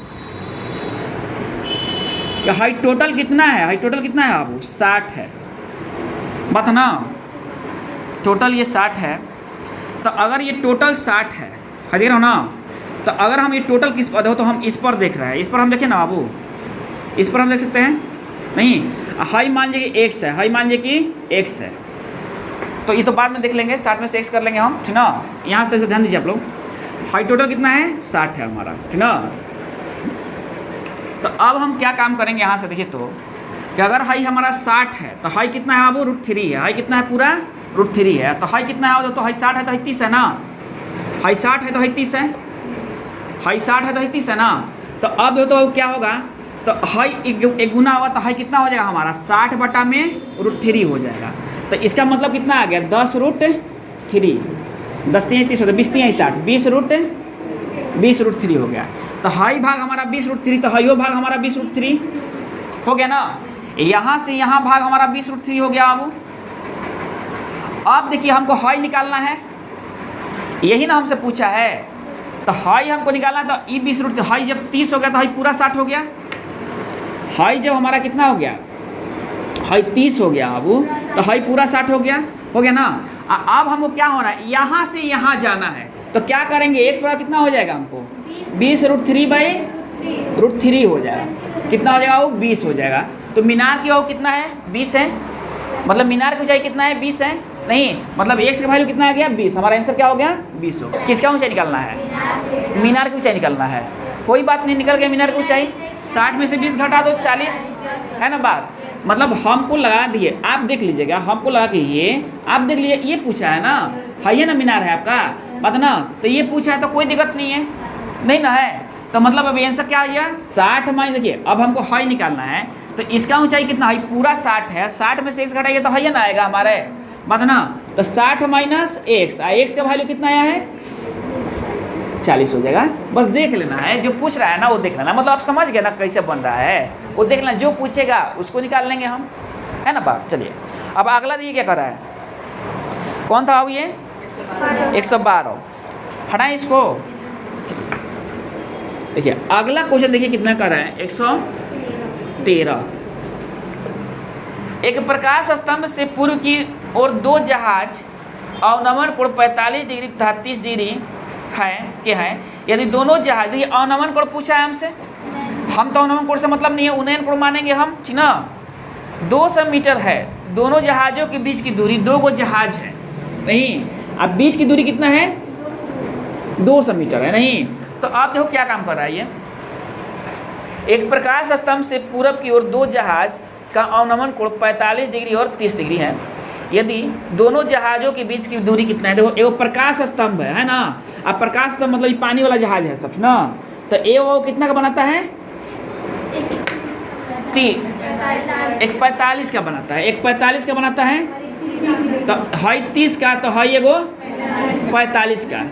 कि हाइट टोटल कितना है, हाइट टोटल कितना है बाबू 60 है, बात ना टोटल ये 60 है। तो अगर ये टोटल 60 है, देख रहे हो ना, तो अगर हम ये टोटल किस पर हो तो हम इस पर देख रहे हैं, इस पर हम देखें ना बाबू, इस पर हम देख सकते हैं नहीं। हाई मान लीजिए कि x है, हाई मान लीजिए कि x है, तो ये तो बाद में देख लेंगे, 60 में से x कर लेंगे हम, ठीक ना। यहाँ से ध्यान दीजिए आप लोग, हाई टोटल कितना है 60 है हमारा, ठीक ना। तो अब हम क्या काम करेंगे यहाँ से देखिए तो कि अगर हाई हमारा 60 है तो हाई कितना है बाबू √3 है, हाई कितना है पूरा √3 है। तो हाई कितना है तो हाई 60 है तो हाई 30 है ना, हाई 60 है तो हाई 30 है, हाई 60 है तो हाई 30 है ना। तो अब तो क्या होगा, तो हाई एक गुना होगा तो हाई कितना हो जाएगा हमारा 60 बटा में √3 हो जाएगा। तो इसका मतलब कितना आ गया 10 √3, 10 3 30 होता है, 20 3 60, 20 √3 हो गया। तो हाई भाग हमारा 20 √3, तो हाइयो भाग हमारा 20 √3 हो गया ना। यहाँ से यहाँ भाग हमारा 20 √3 हो गया। अब देखिए हमको हाई निकालना है, यही ना हमसे पूछा है। तो हाई हमको निकालना है, तो ई 20 √3, हाई जब 30 हो गया तो हाई पूरा 60 हो गया। हाई जब हमारा कितना हो गया, हाई 30 हो गया बाबू, तो हाई पूरा 60 हो गया ना। अब हमको क्या होना है, यहाँ से यहाँ जाना है, तो क्या करेंगे, x बड़ा कितना हो जाएगा हमको 20 √3 हो जाएगा। कितना हो जाएगा वो 20 हो जाएगा। तो मीनार की वो कितना है 20 है, मतलब मीनार की ऊंचाई कितना है 20 है नहीं, मतलब x का वैल्यू कितना आ गया 20। हमारा आंसर क्या हो गया 20 हो गया। किसका ऊंचाई निकालना है, मीनार की ऊंचाई निकालना है। कोई बात नहीं, निकल गया मीनार की ऊंचाई, 60 में से 20 घटा दो 40, है ना बात। मतलब हमको लगा दिए, आप देख लीजिएगा, हमको लगा कि ये आप देख लीजिए, ये पूछा है ना, हाई है ना मीनार है आपका, बात ना। तो ये पूछा है तो कोई दिक्कत नहीं है, नहीं ना है। तो मतलब अब आंसर क्या आ गया 60 माइनस, देखिए अब हमको हाई निकालना है, तो इसका ऊंचाई कितना, हाई पूरा 60 है, 60 में से x घटाइए तो हाई ना आएगा हमारे, बात ना। तो 60 माइनस x का वैल्यू कितना आया है 40 हो जाएगा। बस देख लेना है, जो पूछ रहा है ना वो देख लेना, मतलब आप समझ गए ना कैसे बन रहा है, वो देख लेना, जो पूछेगा उसको निकाल लेंगे हम, है ना बात। चलिए अब अगला देखिए क्या कर रहा है, कौन था अब ये 112, हटाएं इसको। देखिए अगला क्वेश्चन देखिए कितना कर रहा है 113। एक प्रकाश स्तंभ से पूर्व की ओर दो जहाज अवनमन कोण 45 डिग्री तथा 30 डिग्री है। यदि दोनों जहाज, देखिए अवनमन कोण पूछा है हमसे, हम तो अवनमन कोण से मतलब नहीं है, उन्नयन कोण मानेंगे हम, ठीक ना। 200 मीटर है दोनों जहाजों के बीच की दूरी, दो गो जहाज है नहीं, अब बीच की दूरी कितना है 200 मीटर है नहीं। तो आप देखो क्या काम कर रहा है ये, एक प्रकाश स्तंभ से पूरब की ओर दो जहाज का अवनमन कोण 45 डिग्री और 30 डिग्री है। यदि दोनों जहाजों के बीच की दूरी कितना है, देखो एगो प्रकाश स्तंभ है ना, अब प्रकाश स्तंभ मतलब ये पानी वाला जहाज है सब ना। तो ए वो कितना का बनाता है, एक 45 का बनाता है, एक 45 का बनाता है, तो हाई 30 का, तो हाई एगो 45 का,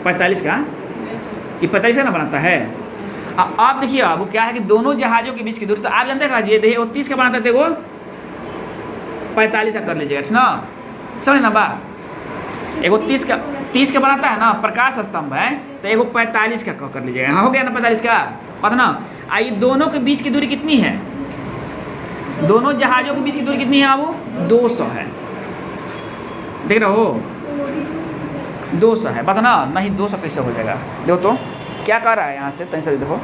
45 का, ये 45 का ना बनाता है। आप देखिए अब क्या है कि दोनों जहाजों के बीच की दूरी, तो आप जानते हैं देखिए वो 30 का बनाता है, देखो 45 का कर लीजिएगा, ठीक ना, समझ ना बात। एगो 30 का बनाता है ना, प्रकाश स्तंभ है, तो एगो 45 का कर लीजिएगा, हाँ हो गया ना 45 का, पता ना। आइए दोनों के बीच की दूरी कितनी है, दोनों जहाजों के बीच की दूरी कितनी है वो 200 है, देख रहे हो 200 है, पता ना। नहीं 200 कैसे हो जाएगा, देखो तो क्या कर रहा है यहाँ से, तनी सा देखो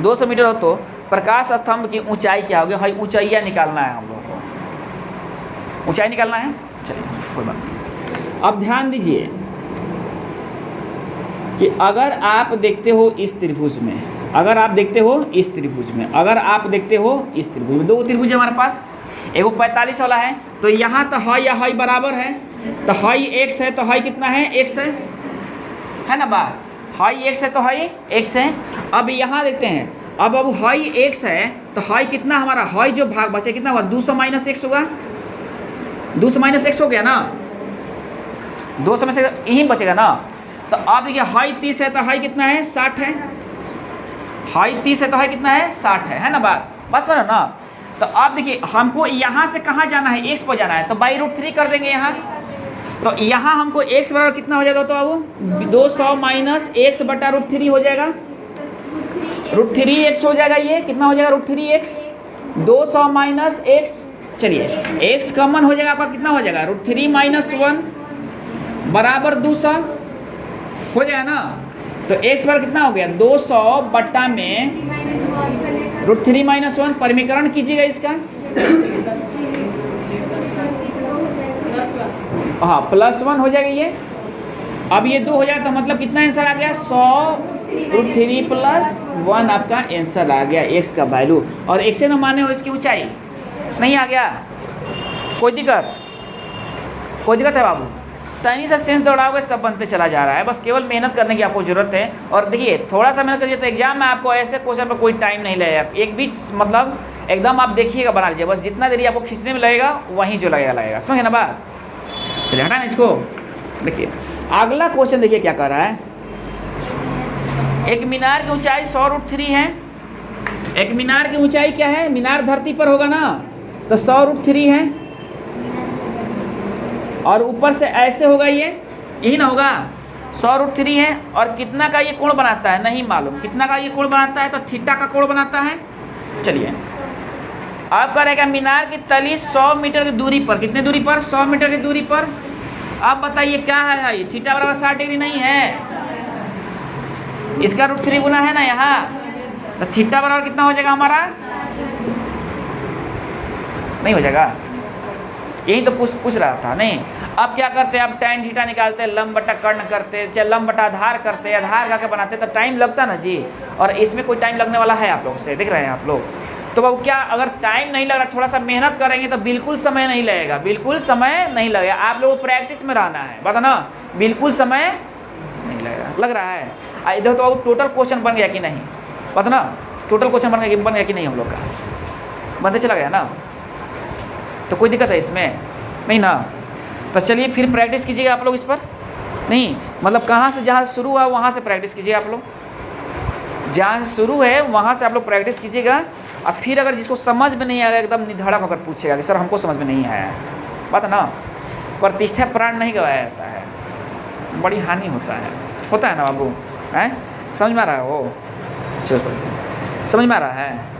200 मीटर हो तो प्रकाश स्तंभ की ऊंचाई क्या होगी, हाई ऊंचाइयाँ निकालना है हम लोगों को, ऊंचाई निकालना है। चलिए कोई बात नहीं। अब ध्यान दीजिए कि अगर आप देखते हो इस त्रिभुज में, अगर आप देखते हो इस त्रिभुज में, अगर आप देखते हो इस त्रिभुज में, दो त्रिभुज है हमारे पास, एगो 45 वाला है, तो यहाँ तो हाई या हाई बराबर है, तो हाई x है, तो हाई कितना है x है ना बात, हाई x है तो हाई x है। अब यहाँ देखते हैं, अब हाई x है तो हाई कितना हमारा, हाई जो भाग बचे कितना हुआ 200 माइनस x होगा, 2 से माइनस x हो गया ना, 2 से में से यही बचेगा ना। तो आप देखिए हाई 30 है तो हाई कितना है 60 है, हाई 30 है तो हाई कितना है 60 है ना बात, बस समझ ना। तो आप देखिए हमको यहाँ से कहाँ जाना है, x पर जाना है, तो √3 कर देंगे यहाँ। तो यहाँ हमको x बराबर कितना हो जाएगा, तो अब 200 माइनस x बटा √3 हो जाएगा, √3x हो जाएगा। ये कितना हो जाएगा √3x, 200 माइनस x, चलिए x कॉमन हो जाएगा आपका, कितना हो जाएगा √3 माइनस 1 बराबर 200 हो जाएगा ना। तो x बराबर कितना हो गया 200 बट्टा में √3 माइनस 1, परिमीकरण कीजिएगा इसका, हाँ +1 हो जाएगा ये। अब ये 2 हो जाएगा तो मतलब कितना आंसर आ गया 100 √3 प्लस 1 आपका आंसर आ गया x का वैल्यू। और x से न माने हो इसकी ऊंचाई नहीं आ गया, कोई दिक्कत, कोई दिक्कत है बाबू? तनी सा सेंस दौड़ाओगे सब बनते चला जा रहा है, बस केवल मेहनत करने की आपको ज़रूरत है। और देखिए थोड़ा सा मेहनत करिए तो एग्जाम में आपको ऐसे क्वेश्चन पर कोई टाइम नहीं लगेगा, एक भी मतलब एकदम आप देखिएगा बना लीजिए, बस जितना देरी आपको खींचने में लगेगा वहीं जो लगेगा, समझे ना बात। चलिए हटा ना इसको। देखिए अगला क्वेश्चन देखिए क्या कर रहा है, एक मीनार की ऊंचाई 100 √3 है। एक मीनार की ऊंचाई क्या है, मीनार धरती पर होगा ना, तो 100 √3 है, और ऊपर से ऐसे होगा ये, यही ना होगा 100 √3 है। और कितना का ये कोण बनाता है नहीं मालूम, कितना का ये कोण बनाता है, तो थीटा का कोण बनाता है। चलिए अब कह रहेगा मीनार की तली 100 मीटर की दूरी पर, कितने दूरी पर 100 मीटर की दूरी पर। आप बताइए क्या है ये, थीटा बराबर 60 डिग्री नहीं है, इसका √3 गुना है ना यहाँ, तो थीटा बराबर कितना हो जाएगा हमारा, नहीं हो जाएगा, यही तो पूछ रहा था। नहीं अब क्या करते हैं, अब tan थीटा निकालते हैं, लंब बटा कर्ण करते, चाहे लंब बटा आधार करते, आधार करके बनाते, तो टाइम लगता ना जी। और इसमें कोई टाइम लगने वाला है आप लोग से, देख रहे हैं आप लोग। तो बाबू क्या अगर टाइम नहीं लग रहा, थोड़ा सा मेहनत करेंगे तो बिल्कुल समय नहीं लगेगा, बिल्कुल समय नहीं लगेगा। आप लोगों को प्रैक्टिस में रहना है, बता ना, बिल्कुल समय नहीं लगेगा। लग रहा है इधर तो टोटल क्वेश्चन बन गया कि नहीं, पता ना टोटल क्वेश्चन बन गया कि नहीं, हम लोग का बनते चला गया ना, तो कोई दिक्कत है इसमें नहीं ना। तो चलिए फिर प्रैक्टिस कीजिएगा आप लोग इस पर, नहीं मतलब कहाँ से जहाँ शुरू हुआ वहाँ से प्रैक्टिस कीजिएगा आप लोग, जहाँ शुरू है वहाँ से आप लोग प्रैक्टिस कीजिएगा। और फिर अगर जिसको समझ में नहीं आएगा एकदम निधड़क होकर पूछेगा कि सर हमको समझ में नहीं आया, बात है ना। प्रतिष्ठा प्राण नहीं गवाया जाता है, बड़ी हानि होता है ना बाबू, हैं समझ में आ रहा है वो, चलो समझ में आ रहा है।